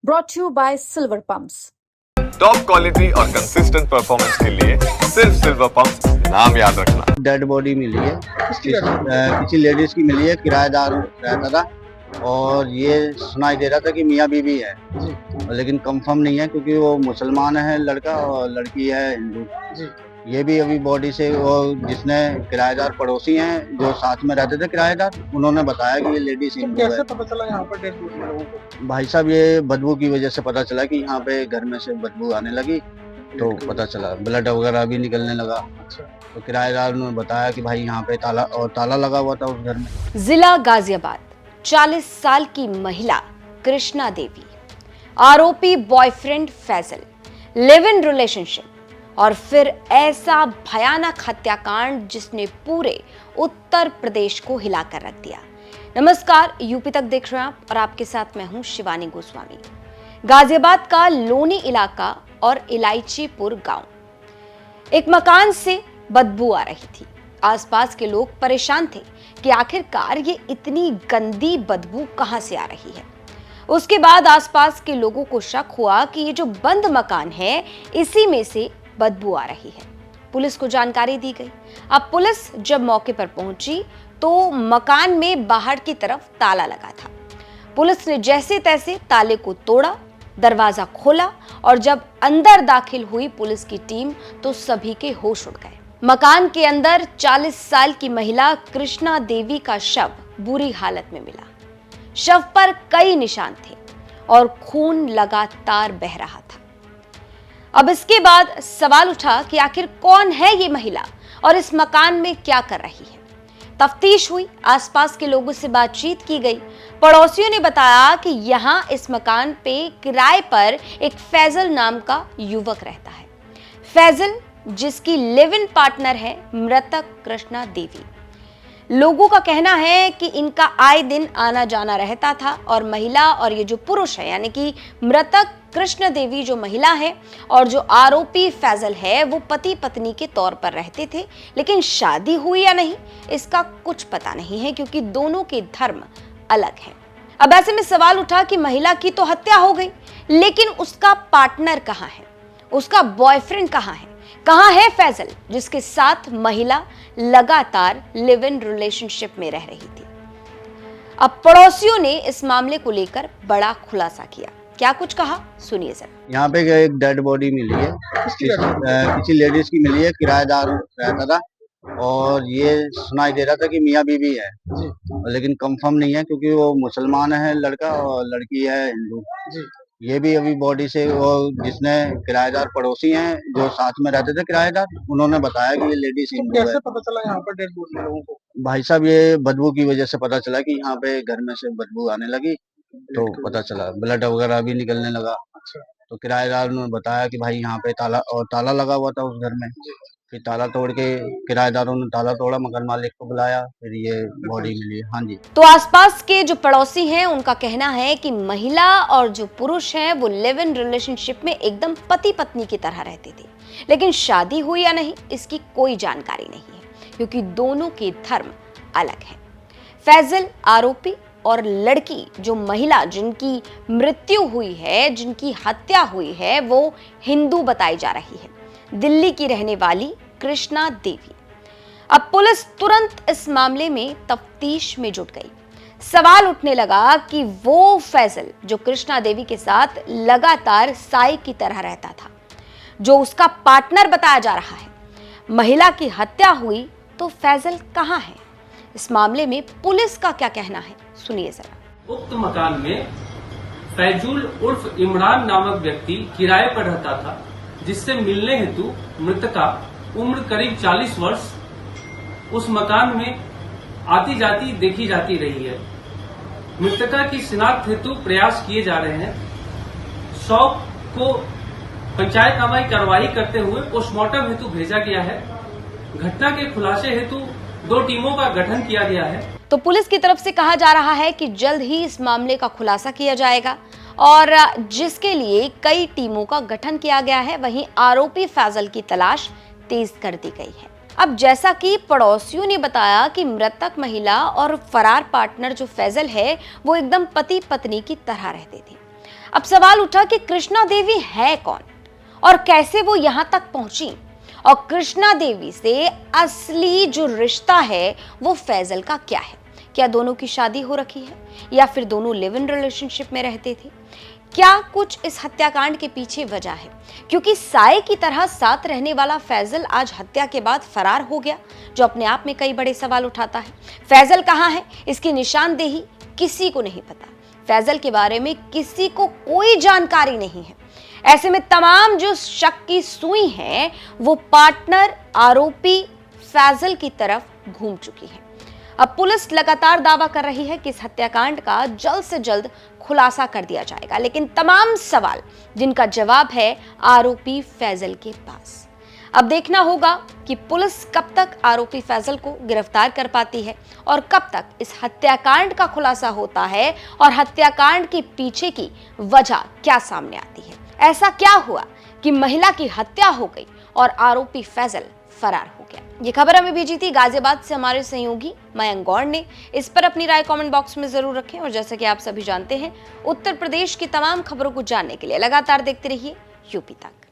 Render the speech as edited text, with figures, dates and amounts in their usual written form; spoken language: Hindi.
brought to you by Silver Pumps. Top quality और कंसिस्टेंट परफॉर्मेंस के लिए सिर्फ सिल्वर पंप नाम याद रखना। डेड बॉडी मिली है, किसी लेडीज की मिली है, किराएदार रहता था और ये सुनाई दे रहा था कि मियाँ बीवी है, लेकिन कंफर्म नहीं है क्योंकि वो मुसलमान है लड़का और लड़की है हिंदू। ये भी अभी बॉडी से वो जिसने किराएदार पड़ोसी हैं जो साथ में रहते थे किराएदार, उन्होंने बताया कि ये लेडीज हिंदू है। कैसे पता चला यहाँ पर डेड बॉडी लोगों को? भाई साहब ये बदबू की वजह से पता चला कि यहाँ पे घर में से बदबू आने लगी, तो पता चला ब्लड वगैरह भी निकलने लगा। तो किराएदार ने बताया कि भाई यहाँ पे ताला लगा हुआ था उस घर में। जिला गाजियाबाद, 40 साल की महिला कृष्णा देवी, आरोपी boyfriend Faizal, live in relationship और फिर ऐसा भयानक हत्याकांड जिसने पूरे उत्तर प्रदेश को हिलाकर रख दिया। नमस्कार, यूपी तक देख रहे हैं आप और आपके साथ मैं हूं शिवानी गोस्वामी। गाजियाबाद का लोनी इलाका और इलायचीपुर गांव, एक मकान से बदबू आ रही थी। आसपास के लोग परेशान थे कि आखिरकार ये इतनी गंदी बदबू कहां से आ रही है। उसके बाद आसपास के लोगों को शक हुआ कि ये जो बंद मकान है इसी में से बदबू आ रही है। पुलिस को जानकारी दी गई। अब पुलिस जब मौके पर पहुंची तो मकान में बाहर की तरफ ताला लगा था। पुलिस ने जैसे तैसे ताले को तोड़ा, दरवाजा खोला और जब अंदर दाखिल हुई पुलिस की टीम तो सभी के होश उड़ गए। मकान के अंदर 40 साल की महिला कृष्णा देवी का शव बुरी हालत में मिला। शव पर कई निशान थे और खून लगातार बह रहा था। अब इसके बाद सवाल उठा कि आखिर कौन है ये महिला और इस मकान में क्या कर रही है। तफ्तीश हुई, आसपास के लोगों से बातचीत की गई। पड़ोसियों ने बताया कि यहाँ इस मकान पे किराए पर एक फैजल नाम का युवक रहता है। फैजल जिसकी लिव इन पार्टनर है मृतक कृष्णा देवी। लोगों का कहना है कि इनका आए दिन आना जाना रहता था और महिला और ये जो पुरुष है यानी कि मृतक कृष्ण देवी जो महिला है और जो आरोपी फैजल है वो पति पत्नी के तौर पर रहते थे, लेकिन शादी हुई या नहीं इसका कुछ पता नहीं है क्योंकि दोनों के धर्म अलग हैं। अब ऐसे में सवाल उठा कि महिला की तो हत्या हो गई, लेकिन उसका पार्टनर कहाँ है, उसका बॉयफ्रेंड कहाँ है फैजल जिसके साथ महिला लगातार लिव इन रिलेशनशिप में रह रही थी। अब पड़ोसियों ने इस मामले को लेकर बड़ा खुलासा किया। क्या कुछ कहा, सुनिए सर। यहाँ पे एक डेड बॉडी मिली है, किसी लेडीज की मिली है, किराएदार रहता था और ये सुनाई दे रहा था कि मियाँ बीवी है, लेकिन कंफर्म नहीं है क्योंकि वो मुसलमान है लड़का और लड़की है हिंदू। ये भी अभी बॉडी से वो जिसने किराएदार पड़ोसी हैं जो साथ में रहते थे किराएदार, उन्होंने बताया कि ये लेडीज हिंदू है। कैसे पता चला यहाँ पर डेड बॉडी लोगों को? भाई साहब ये बदबू की वजह से पता चला कि यहाँ पे घर में से बदबू आने लगी, तो पता चला ब्लड वगैरह भी निकलने लगा। तो किराएदार ने बताया कि भाई यहाँ पे ताला लगा हुआ था उस घर में। फिर ताला तोड़ के किराएदारों ने ताला तोड़ा, मकान मालिक को बुलाया, फिर ये बॉडी मिली। हाँ जी। तो आसपास के जो पड़ोसी हैं उनका कहना है कि महिला और जो पुरुष हैं वो लिव इन रिलेशनशिप में एकदम पति पत्नी की तरह रहते थे, लेकिन शादी हुई या नहीं इसकी कोई जानकारी नहीं है क्योंकि दोनों के धर्म अलग हैं। फैजल आरोपी और लड़की जो महिला जिनकी मृत्यु हुई है, जिनकी हत्या हुई है, वो हिंदू बताई जा रही है, दिल्ली की रहने वाली कृष्णा देवी। अब पुलिस तुरंत इस मामले में तफ्तीश में जुट गई। सवाल उठने लगा कि वो फैजल जो कृष्णा देवी के साथ लगातार साई की तरह रहता था, जो उसका पार्टनर बताया जा रहा है, महिला की हत्या हुई तो फैजल कहां है? इस मामले में पुलिस का क्या कहना है, सुनिए जरा। उक्त मकान में फैजुल उर्फ इमरान नामक व्यक्ति किराए पर रहता था, जिससे मिलने हेतु मृतका उम्र करीब 40 वर्ष उस मकान में आती जाती देखी जाती रही है। मृतका की शिनाख्त हेतु प्रयास किए जा रहे हैं। शव को पंचायतनामा की कार्रवाई करते हुए पोस्टमार्टम हेतु भेजा गया है। घटना के खुलासे हेतु 2 टीमों का गठन किया गया है। तो पुलिस की तरफ से कहा जा रहा है कि जल्द ही इस मामले का खुलासा किया जाएगा और जिसके लिए कई टीमों का गठन किया गया है। वहीं आरोपी फैजल की तलाश तेज कर दी गई है। अब जैसा कि पड़ोसियों ने बताया कि मृतक महिला और फरार पार्टनर जो फैजल है वो एकदम पति पत्नी की तरह रहते थे। अब सवाल उठा कि कृष्णा देवी है कौन और कैसे वो यहां तक पहुंची, और कृष्णा देवी से असली जो रिश्ता है वो फैजल का क्या है। क्या दोनों की शादी हो रखी है या फिर दोनों लिव इन रिलेशनशिप में रहते थे? क्या कुछ इस हत्याकांड के पीछे वजह है? क्योंकि साए की तरह साथ रहने वाला फैजल आज हत्या के बाद फरार हो गया, जो अपने आप में कई बड़े सवाल उठाता है। फैजल कहां है, इसकी निशानदेही किसी को नहीं पता। फैजल के बारे में किसी को कोई जानकारी नहीं है। ऐसे में तमाम जो शक की सुई है वो पार्टनर आरोपी फैजल की तरफ घूम चुकी है। अब पुलिस लगातार दावा कर रही है कि इस हत्याकांड का जल्द से जल्द खुलासा कर दिया जाएगा, लेकिन तमाम सवाल जिनका जवाब है आरोपी फैजल के पास। अब देखना होगा कि पुलिस कब तक आरोपी फैजल को गिरफ्तार कर पाती है और कब तक इस हत्याकांड का खुलासा होता है और हत्याकांड के पीछे की वजह क्या सामने आती है। ऐसा क्या हुआ कि महिला की हत्या हो गई और आरोपी फैजल फरार हो गया। ये खबर हमें भेजी थी गाजियाबाद से हमारे सहयोगी मयंक गौड़ ने। इस पर अपनी राय कमेंट बॉक्स में जरूर रखें और जैसा कि आप सभी जानते हैं, उत्तर प्रदेश की तमाम खबरों को जानने के लिए लगातार देखते रहिए यूपी तक।